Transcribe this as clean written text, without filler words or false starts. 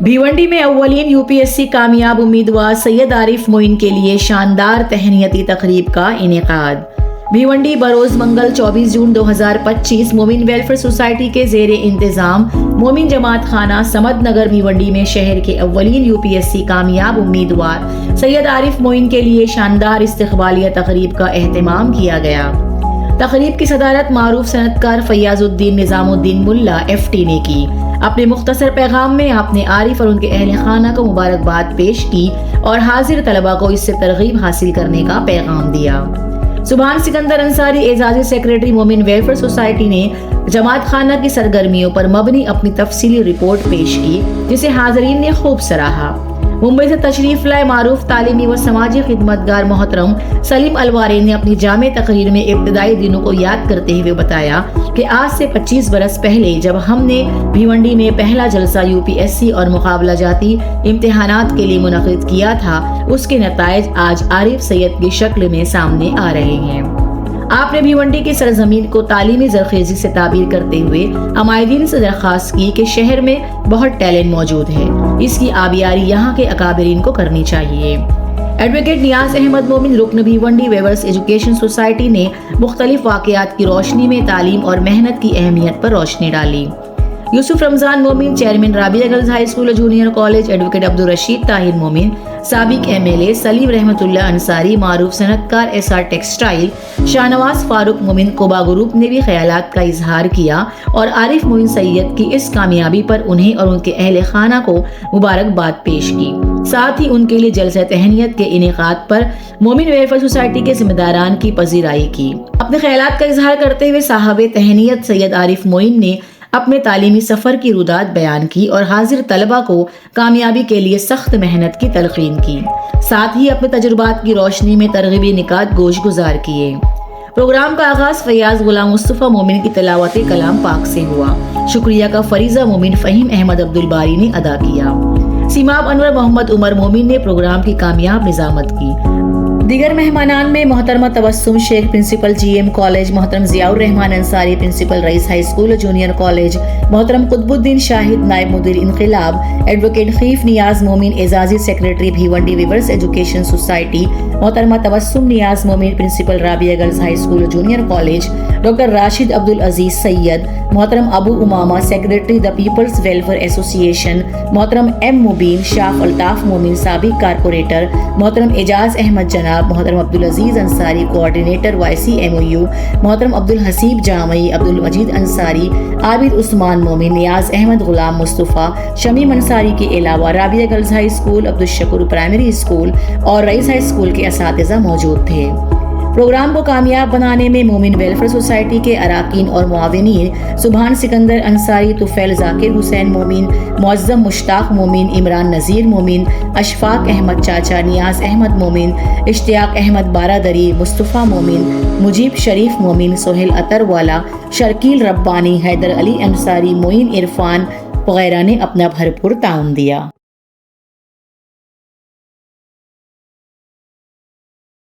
भिवंडी में अव्वलीन यूपीएससी कामयाब उम्मीदवार सैयद आरिफ मोइन के लिए शानदार तहनीती तकरीब का इनेकाद। भिवंडी बरोज मंगल 24 जून 2025 मोमिन वेलफेयर सोसाइटी के जेर इंतजाम मोमिन जमात खाना समद नगर भिवंडी में शहर के अव्वलीन यूपीएससी कामयाब उम्मीदवार सैयद आरिफ मोइन के लिए शानदार इस्तकबालिया तकरीब का एहतमाम किया गया। तकरीब की सदारत मारूफ सनतकार फैयाजुद्दीन निजामुद्दीन मुल्ला FT ने की। अपने मुख्तसर पैगाम में आपने आरिफ और उनके अहले खाना को मुबारकबाद पेश की और हाजिर तलबा को इससे तरगीब हासिल करने का पैगाम दिया। सुभान सिकंदर अंसारी एजाजी सेक्रेटरी मोमिन वेलफेयर सोसाइटी ने जमात खाना की सरगर्मियों पर मबनी अपनी तफसीली रिपोर्ट पेश की, जिसे हाजरीन ने खूब सराहा। मुंबई से तशरीफ लाए मारूफ तालीमी व समाजी खिदमतगार मोहतरम सलीम अलवारी ने अपनी जामे तकरीर में इब्तदाई दिनों को याद करते हुए बताया कि आज से 25 बरस पहले जब हमने भिवंडी में पहला जलसा यूपीएससी और मुकाबला जाती इम्तिहानात के लिए मुनक़िद किया था, उसके नताइज आज आरिफ सैयद की शक्ल में सामने आ रहे हैं। आपने भिवंडी की सरजमीन को तालीमी जरखेजी से ताबीर करते हुए हमायदीन से दरख्वास्त की कि शहर में बहुत टैलेंट मौजूद है, इसकी आबियारी यहाँ के अकाबरीन को करनी चाहिए। एडवोकेट नियाज अहमद मोमिन रुकन भिवंडी वेवर्स एजुकेशन सोसाइटी ने मुख्तलिफ वाक़यात की रोशनी में तालीम और मेहनत की अहमियत पर रोशनी डाली। यूसुफ रमजान मोमिन chairman Rabia girls high school junior college, advocate Abdul Rashid Tahir मोमिन, साबिक MLA सलीम रहमतुल्लाह अंसारी, मारूफ सनतकार SR टेक्सटाइल, शाहनवाज फारूक मोमिन कोबा ग्रुप ने भी ख्यालात का इजहार किया और आरिफ मोइन सैयद की इस कामयाबी पर उन्हें और उनके अहले खाना को मुबारकबाद पेश की। साथ ही उनके लिए जलसा तहनीत के इनेकाद पर मोमिन वेलफेयर सोसाइटी के जिम्मेदारान की पजीराई की। अपने ख्यालात का इजहार करते हुए साहब तहनीत सैयद आरिफ मोइन ने अपने तालीमी सफ़र की रुदात बयान की और हाजिर तलबा को कामयाबी के लिए सख्त मेहनत की तलकीन की। साथ ही अपने तजुर्बात की रोशनी में तरगीबी निकात गोश गुजार किए। प्रोग्राम का आगाज फैयाज गुलाम मुस्तफ़ा मोमिन की तिलावत कलाम पाक से हुआ। शुक्रिया का फरीजा मोमिन फ़हीम अहमद अब्दुल बारी ने अदा किया। सीमाब अनवर मोहम्मद उमर मोमिन ने प्रोग्राम की कामयाब निज़ामत की। दीगर मेहमानान में मोहतरमा Tabassum Shaikh principal GM college, मोहतरम Ziaur Rahman Ansari principal Rais high school junior college, मोहतरम कुतुबुद्दीन शाहिद नायब मुदीर इनक़िलाब, एडवोकेट खीफ नियाज मोमिन एजाजी secretary Bhiwandi weavers education society, मोहतरमा Tabassum Niyaz Momin principal Rabia girls high school junior college, doctor Rashid Abdul Aziz Syed, मोहतरम Abu Umama secretary the people's welfare association, मोहतरम M मुबीन, शाह अल्ताफ मोमिन साबिक कारपोरेटर, मोहतरम एजाज अहमद जनाब, मोहतरम अब्दुल अजीज अंसारी कोऑर्डिनेटर YCMOU, मोहतरम अब्दुल हसीब जामई, अब्दुल मजीद अंसारी, आबिद उस्मान मोमिन, नियाज अहमद गुलाम मुस्तफ़ा, शमीम अंसारी के अलावा Rabia girls high school, Abdul Shakoor primary school और रईस हाई स्कूल के असातिज़ा मौजूद थे। प्रोग्राम को कामयाब बनाने में मोमिन वेलफेयर सोसाइटी के अराकीन और मुआविनीन सुभान सिकंदर अंसारी, तुफैल जाकिर हुसैन मोमिन, मुअज़्ज़म मुश्ताक मोमिन, इमरान नज़ीर मोमिन, अशफाक अहमद चाचा, नियाज अहमद मोमिन, इश्तियाक अहमद बारादरी, मुस्तफ़ा मोमिन, मुजीब शरीफ मोमिन, सोहेल अतरवाला, शर्कील रब्बानी, हैदर अली अंसारी, मोइन इरफान वगैरह ने अपना भरपूर ताउन दिया।